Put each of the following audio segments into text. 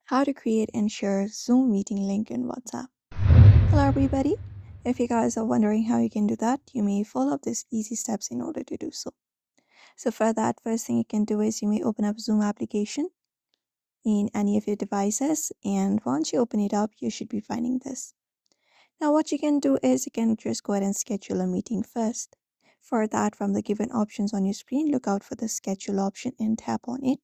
How to create and share Zoom meeting link in WhatsApp. Hello everybody. If you guys are wondering how you can do that, you may follow up these easy steps in order to do so. So for that, first thing you can do is you may open up Zoom application in any of your devices, and once you open it up, you should be finding this. Now what you can do is you can just go ahead and schedule a meeting first. For that, from the given options on your screen, look out for the schedule option and tap on it.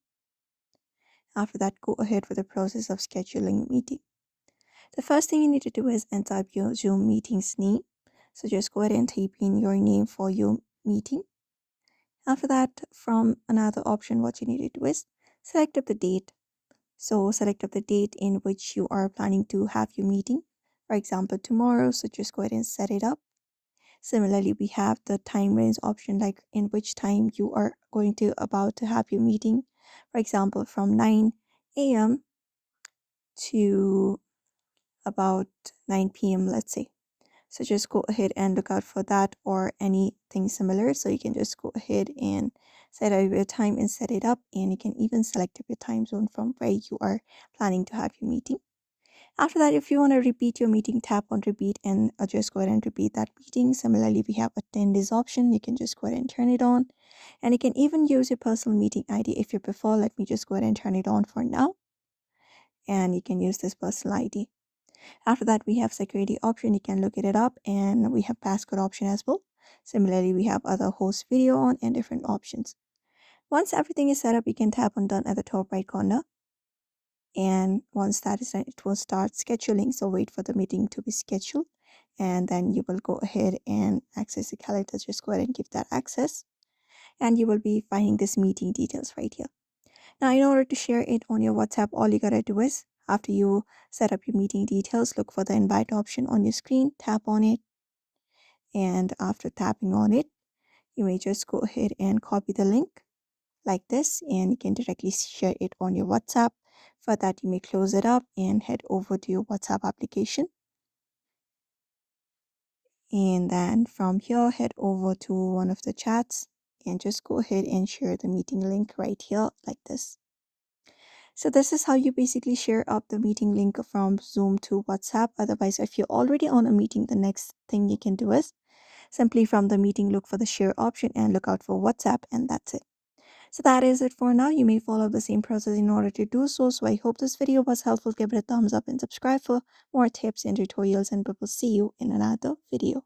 After that, go ahead with the process of scheduling a meeting. The first thing you need to do is enter up your Zoom meeting's name. So just go ahead and type in your name for your meeting. After that, from another option, what you need to do is select up the date. So select up the date in which you are planning to have your meeting. For example, tomorrow. So just go ahead and set it up. Similarly, we have the time range option, like in which time you are going to about to have your meeting. For example, from 9 a.m. to about 9 p.m., let's say. So just go ahead and look out for that or anything similar. So you can just go ahead and set up your time and set it up, and you can even select up your time zone from where you are planning to have your meeting. After that, if you want to repeat your meeting, tap on repeat and just go ahead and repeat that meeting. Similarly, we have attendees option. You can just go ahead and turn it on, and you can even use your personal meeting ID if you prefer. Let me just go ahead and turn it on for now, and you can use this personal ID. After that, we have security option. You can look it up, and we have passcode option as well. Similarly, we have other host video on and different options. Once everything is set up, you can tap on done at the top right corner. And once that is done, it will start scheduling. So wait for the meeting to be scheduled, and then you will go ahead and access the calendar. Just go ahead and give that access, and you will be finding this meeting details right here. Now, in order to share it on your WhatsApp, all you gotta do is, after you set up your meeting details, look for the invite option on your screen, tap on it, and after tapping on it, you may just go ahead and copy the link like this, and you can directly share it on your WhatsApp. For that, you may close it up and head over to your WhatsApp application. And then from here, head over to one of the chats and just go ahead and share the meeting link right here like this. So this is how you basically share up the meeting link from Zoom to WhatsApp. Otherwise, if you're already on a meeting, the next thing you can do is simply from the meeting, look for the share option and look out for WhatsApp, and that's it. So that is it for now. You may follow the same process in order to do so. So I hope this video was helpful. Give it a thumbs up and subscribe for more tips and tutorials, and we will see you in another video.